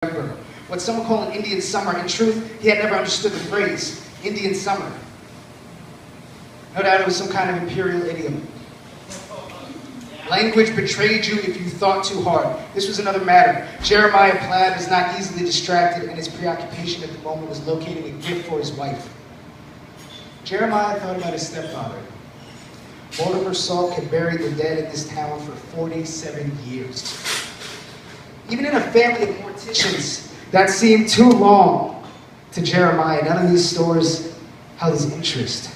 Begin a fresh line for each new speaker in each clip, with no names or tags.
What some would call an Indian summer. In truth, he had never understood the phrase, Indian summer. No doubt it was some kind of imperial idiom. Language betrayed you if you thought too hard. This was another matter. Jeremiah Platt was not easily distracted, and his preoccupation at the moment was locating a gift for his wife. Jeremiah thought about his stepfather. Mortimer Salk had buried the dead in this town for 47 years. Even in a family of morticians, that seemed too long to Jeremiah. None of these stores held his interest.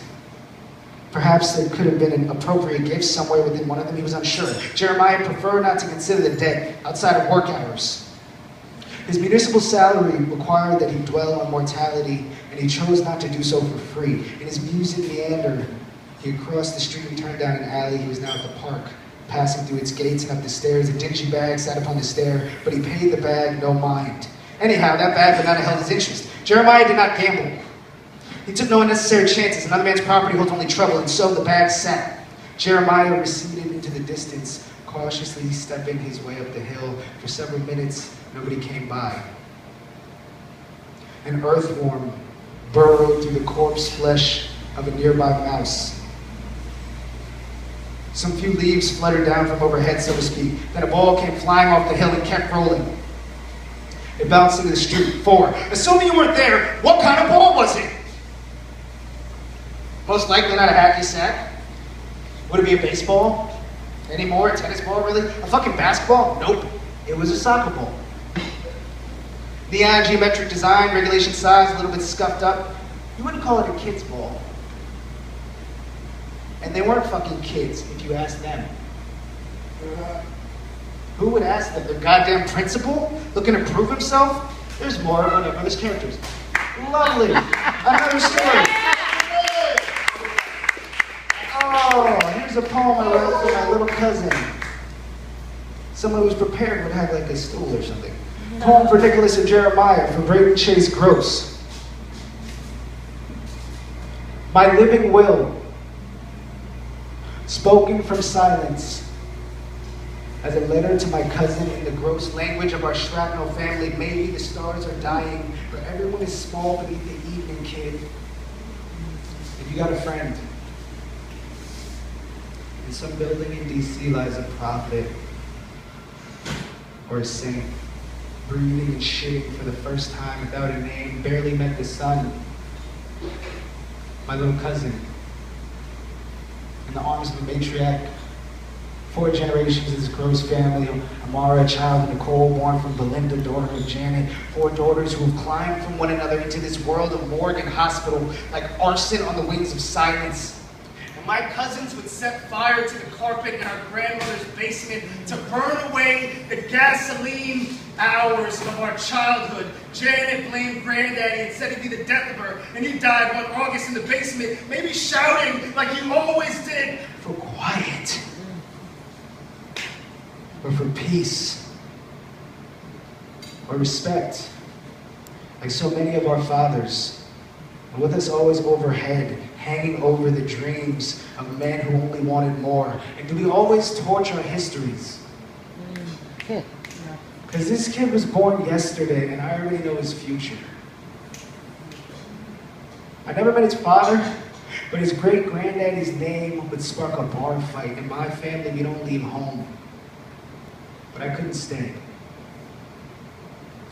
Perhaps there could have been an appropriate gift somewhere within one of them. He was unsure. Jeremiah preferred not to consider the dead outside of work hours. His municipal salary required that he dwell on mortality, and he chose not to do so for free. In his musing meander, he had crossed the street and turned down an alley. He was now at the park, passing through its gates and up the stairs. A dingy bag sat upon the stair, but he paid the bag no mind. Anyhow, that bag would not have held his interest. Jeremiah did not gamble. He took no unnecessary chances. Another man's property holds only trouble, and so the bag sat. Jeremiah receded into the distance, cautiously stepping his way up the hill. For several minutes, nobody came by. An earthworm burrowed through the corpse flesh of a nearby mouse. Some few leaves fluttered down from overhead, so to speak. Then a ball came flying off the hill and kept rolling. It bounced into the street. 4. Assuming you weren't there, what kind of ball was it? Most likely not a hacky sack. Would it be a baseball? Anymore? A tennis ball, really? A fucking basketball? Nope. It was a soccer ball. Neon geometric design, regulation size, a little bit scuffed up. You wouldn't call it a kid's ball. And they weren't fucking kids, if you asked them. Who would ask them? Their goddamn principal? Looking to prove himself? There's more, whatever. There's characters. Lovely. Another story. Oh, here's a poem I wrote for my little cousin. Someone who was prepared would have like a stool or something. Poem for Nicholas and Jeremiah for Braden Chase Gross. My living will, spoken from silence, as a letter to my cousin in the gross language of our shrapnel family. Maybe the stars are dying, for everyone is small beneath the evening, kid. If you got a friend, in some building in DC lies a prophet or a saint, breathing and shitting for the first time without a name, barely met the sun. My little cousin, in the arms of a matriarch, 4 generations of this gross family, Amara, a child of Nicole, born from Belinda, daughter of Janet, 4 daughters who have climbed from one another into this world of morgue and hospital like arson on the wings of silence. My cousins would set fire to the carpet in our grandmother's basement to burn away the gasoline hours of our childhood. Janet blamed Granddaddy and said he'd be the death of her, and he died one August in the basement, maybe shouting like he always did for quiet, or for peace, or respect, like so many of our fathers, and with us always overhead, hanging over the dreams of men who only wanted more. And do we always torture our histories? Because this kid was born yesterday, and I already know his future. I never met his father, but his great-granddaddy's name would spark a bar fight. In my family, we don't leave home. But I couldn't stay.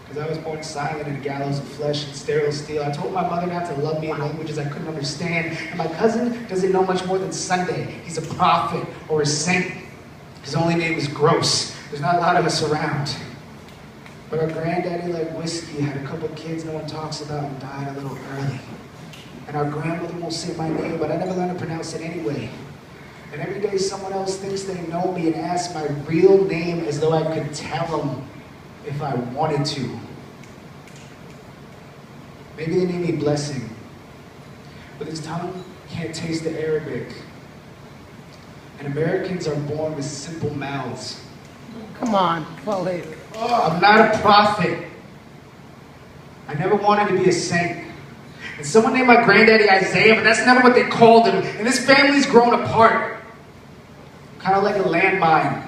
Because I was born silent in a gallows of flesh and sterile steel. I told my mother not to love me in languages I couldn't understand. And my cousin doesn't know much more than Sunday. He's a prophet or a saint. His only name is Gross. There's not a lot of us around. But our granddaddy, like whiskey, had a couple kids no one talks about and died a little early. And our grandmother won't say my name, but I never learned to pronounce it anyway. And every day someone else thinks they know me and asks my real name as though I could tell them if I wanted to. Maybe they name me Blessing, but his tongue can't taste the Arabic. And Americans are born with simple mouths.
Come on, fall later.
I'm not a prophet. I never wanted to be a saint. And someone named my granddaddy Isaiah, but that's never what they called him. And this family's grown apart. Kind of like a landmine.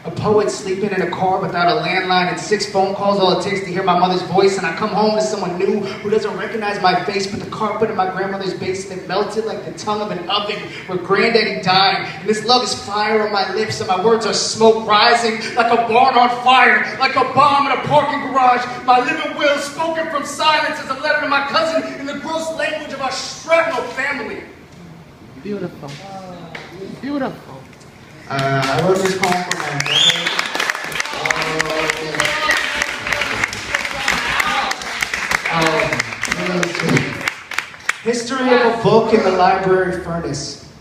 A poet sleeping in a car without a landline and 6 phone calls, all it takes to hear my mother's voice. And I come home to someone new who doesn't recognize my face, but the carpet in my grandmother's basement melted like the tongue of an oven where granddaddy died. And this love is fire on my lips, and my words are smoke rising like a barn on fire, like a bomb in a parking garage. My living will spoken from silence as a letter to my cousin in the gross language of our shrapnel family.
Beautiful. Beautiful.
I wrote this poem for my mother. History of a book in the library furnace.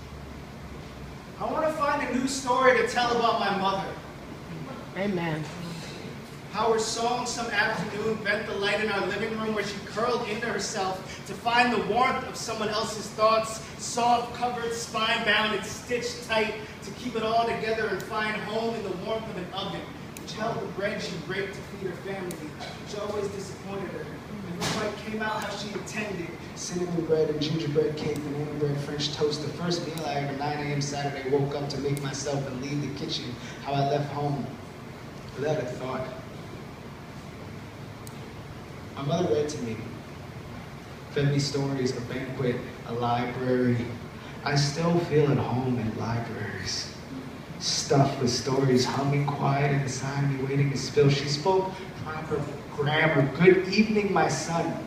I want to find a new story to tell about my mother.
Amen.
How her song some afternoon bent the light in our living room where she curled into herself to find the warmth of someone else's thoughts, soft, covered, spine-bound, and stitched tight to keep it all together and find home in the warmth of an oven, which held the bread she baked to feed her family, which always disappointed her. And never quite came out how she intended. Cinnamon bread and gingerbread cake, banana bread, French toast. The first meal I ate at 9 a.m. Saturday, woke up to make myself and leave the kitchen. How I left home without a thought. My mother read to me, fed me stories, a banquet, a library. I still feel at home in libraries, stuffed with stories, humming quiet and beside me, waiting to spill. She spoke proper grammar. Good evening, my son.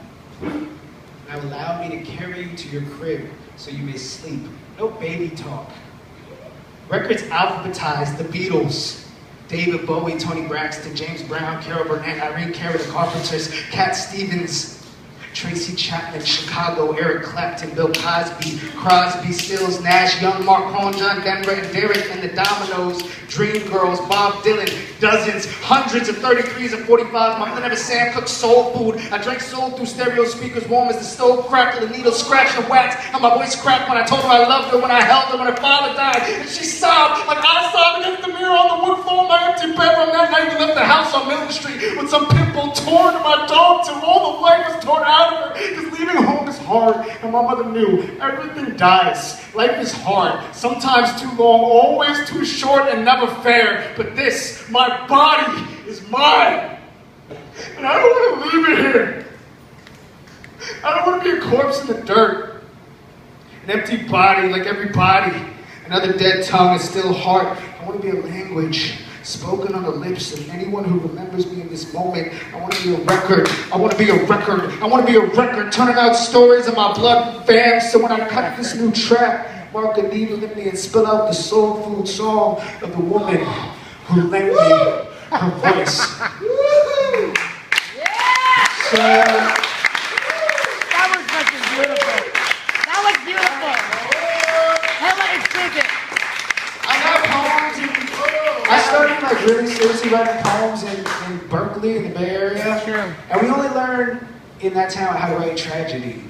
Now allow me to carry you to your crib so you may sleep. No baby talk. Records alphabetized, the Beatles. David Bowie, Tony Braxton, James Brown, Carol Burnett, Irene Cara, the Carpenters, Cat Stevens, Tracy Chapman, Chicago, Eric Clapton, Bill Cosby, Crosby, Stills, Nash, Young, Mark Horn, John Denver, and Derek and the Dominoes, Dreamgirls, Bob Dylan, dozens, hundreds of 33s and 45s. My mother never Sam cooked soul food. I drank soul through stereo speakers warm as the stove crackle, the needle scratch and wax, and my voice cracked when I told her I loved her, when I held her, when her father died, and she sobbed like I sobbed against the mirror on the wood floor of my empty bedroom. That night we left the house on Milton Street with some pimple torn to my dog till all the life was torn out of her. Because leaving home is hard, and my mother knew everything dies. Life is hard, sometimes too long, always too short, and never fair. But this, my body, is mine. And I don't want to leave it here. I don't want to be a corpse in the dirt. An empty body like every body. Another dead tongue, a still heart. I want to be a language spoken on the lips of anyone who remembers me in this moment. I want to be a record. I want to be a record. I want to be a record, turning out stories of my blood fam. So when I cut this new track, mark a needle in me and spill out the soul food song of the woman who lent me her voice. So,
That was fucking beautiful. That was beautiful. Hella exquisite.
I got poems. I started like really seriously writing poems in Berkeley, in the Bay Area.
Sure.
And we only learned in that town how to write tragedy.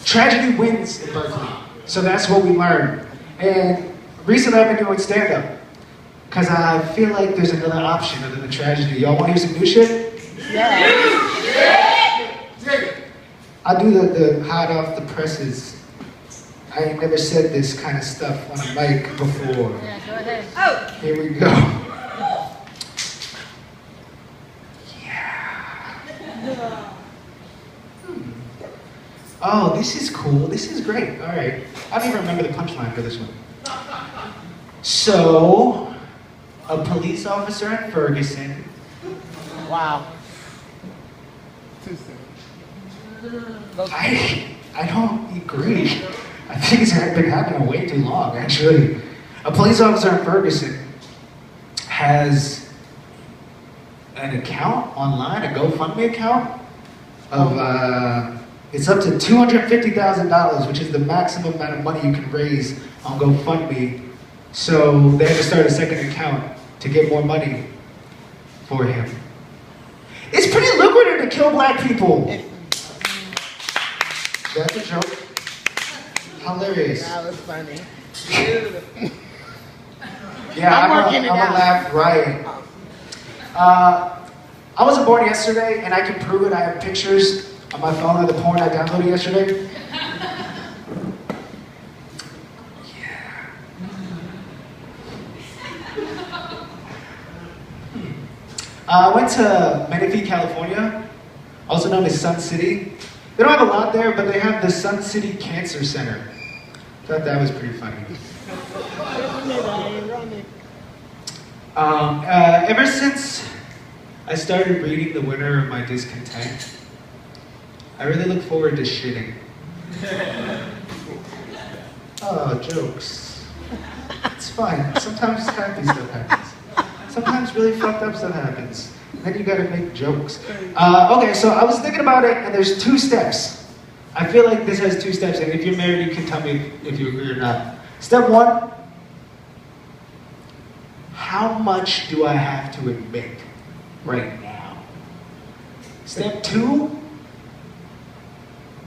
Tragedy wins in Berkeley. So that's what we learned. And recently I've been doing stand-up. Because I feel like there's another option other than tragedy. Y'all want to hear some new shit?
Yeah.
I do the hot off the presses. I ain't never said this kind of stuff on a mic before.
Yeah, go ahead. Oh.
Here we go. Yeah. Oh, this is cool. This is great. All right. I don't even remember the punchline for this one. So, a police officer in Ferguson.
Wow.
I don't agree. I think it's been happening way too long, actually. A police officer in Ferguson has an account online, a GoFundMe account of, it's up to $250,000, which is the maximum amount of money you can raise on GoFundMe. So they had to start a second account to get more money for him. It's pretty lucrative to kill black people. That's a joke. Hilarious.
That was funny.
Yeah,
I'm working it
I'm
out.
a laugh riot. I wasn't born yesterday, and I can prove it. I have pictures on my phone of the porn I downloaded yesterday. Yeah. I went to Menifee, California, also known as Sun City. They don't have a lot there, but they have the Sun City Cancer Center. Thought that was pretty funny. Ever since I started reading The Winter of My Discontent, I really look forward to shitting. Oh, jokes. It's fine. Sometimes happy stuff happens. Sometimes really fucked up stuff happens. And then you gotta make jokes. Okay, so I was thinking about it, and there's 2 steps. I feel like this has 2 steps, and if you're married, you can tell me if you agree or not. Step 1, how much do I have to admit right now? Step 2,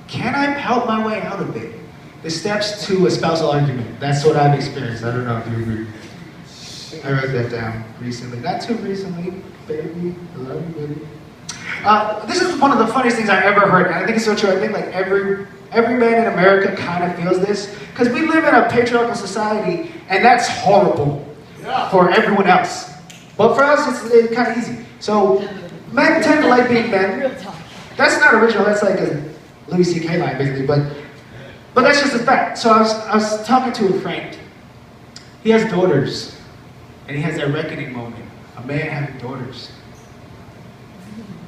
can I pout my way out of it? The steps to a spousal argument. That's what I've experienced. I don't know if you agree. I wrote that down recently. Not too recently, baby. Hello, baby. This is one of the funniest things I've ever heard, and I think it's so true. I think like every man in America kind of feels this, because we live in a patriarchal society, and that's horrible for everyone else. But for us, it's kind of easy. So men tend to like being men. That's not original. That's like a Louis C.K. line, basically. But that's just a fact. So I was talking to a friend. He has daughters, and he has that reckoning moment. A man having daughters.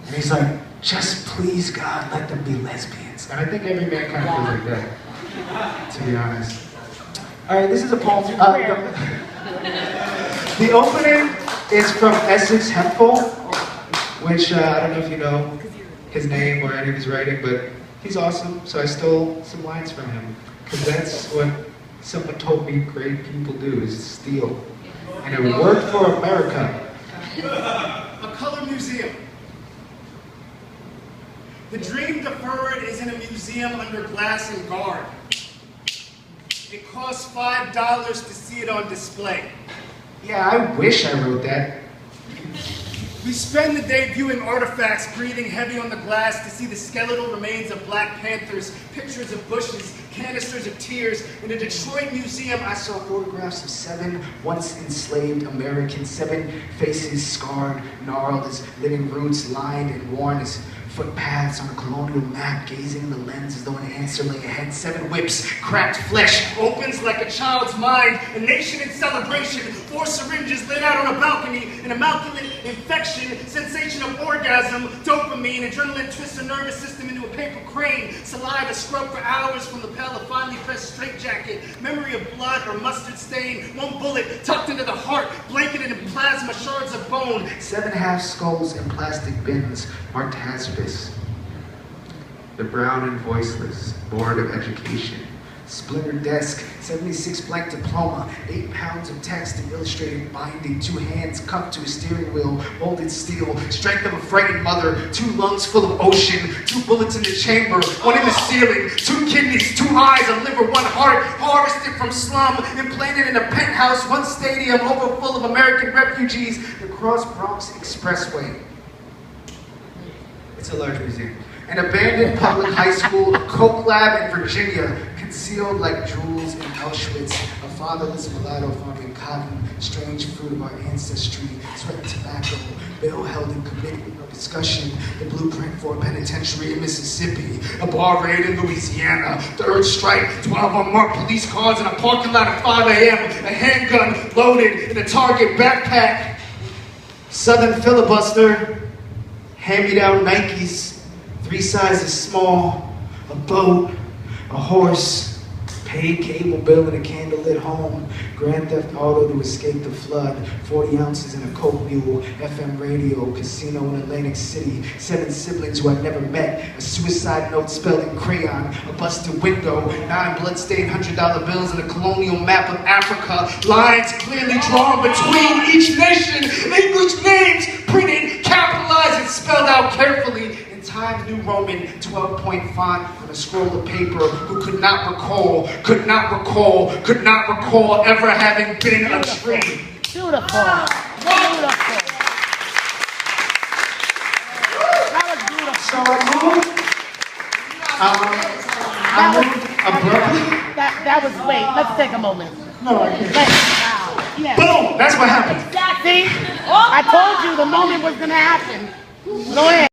And he's like, just please God, let them be lesbians. And I think every man kind of feels like that, to be honest. All right, this is a poem. The opening is from Essex Hemphill, which I don't know if you know his name or any of his writing, but he's awesome. So I stole some lines from him, because that's what someone told me great people do, is steal. And it worked for America.
A color museum. The dream deferred is in a museum under glass and guard. It costs $5 to see it on display.
Yeah, I wish I wrote that.
We spend the day viewing artifacts, breathing heavy on the glass to see the skeletal remains of Black Panthers, pictures of bushes, canisters of tears. In a Detroit museum,
I saw photographs of 7 once enslaved Americans, 7 faces scarred, gnarled as living roots, lined and worn as footpaths on a colonial map, gazing in the lens as though an answer lay ahead. 7 whips, cracked flesh,
opens like a child's mind, a nation in celebration, 4 syringes laid out on a balcony, an immaculate infection, sensation of orgasm, dopamine, adrenaline twists the nervous system into a paper crane, saliva scrubbed for hours from the lapel of finely pressed straitjacket, memory of blood or mustard stain, 1 bullet tucked into the heart, blanketed in plasma, shards of bone.
7 half skulls in plastic bins, marked hazardous. The brown and voiceless, bored of education. Splintered desk, 76 blank diploma, 8 pounds of text and illustrated binding, 2 hands cupped to a steering wheel, molded steel, strength of a frightened mother, 2 lungs full of ocean, 2 bullets in the chamber, 1 in the ceiling, 2 kidneys, 2 eyes, a liver, 1 heart, harvested from slum, implanted in a penthouse, 1 stadium overfull of American refugees, the Cross Bronx Expressway. It's a large museum. An abandoned public high school, a coke lab in Virginia, concealed like jewels in Auschwitz, a fatherless mulatto farming cotton, strange fruit of our ancestry, sweat and tobacco, bill held in committee of discussion, the blueprint for a penitentiary in Mississippi, a bar raid in Louisiana, the Third Strike, 12 unmarked police cars in a parking lot at 5 a.m., a handgun loaded in a Target backpack, Southern filibuster, hand-me-down Nikes, 3 sizes small, a boat, a horse, paid cable bill in a candlelit home, Grand Theft Auto to escape the flood, 40 ounces in a coke mule, FM radio, casino in Atlantic City, 7 siblings who I'd never met, a suicide note spelled in crayon, a busted window, 9 bloodstained $100 bills and a colonial map of Africa, lines clearly drawn between each nation, English names printed, capitalized and spelled out carefully, Times New Roman 12-point font on a scroll of paper, who could not recall ever having been a tree.
Beautiful. Beautiful. That was beautiful.
So I moved abruptly.
That was, wait, let's take a moment.
No, I can't.
Wow. Yeah.
Boom! That's what happened.
See?
I told you the moment was gonna happen. Go ahead.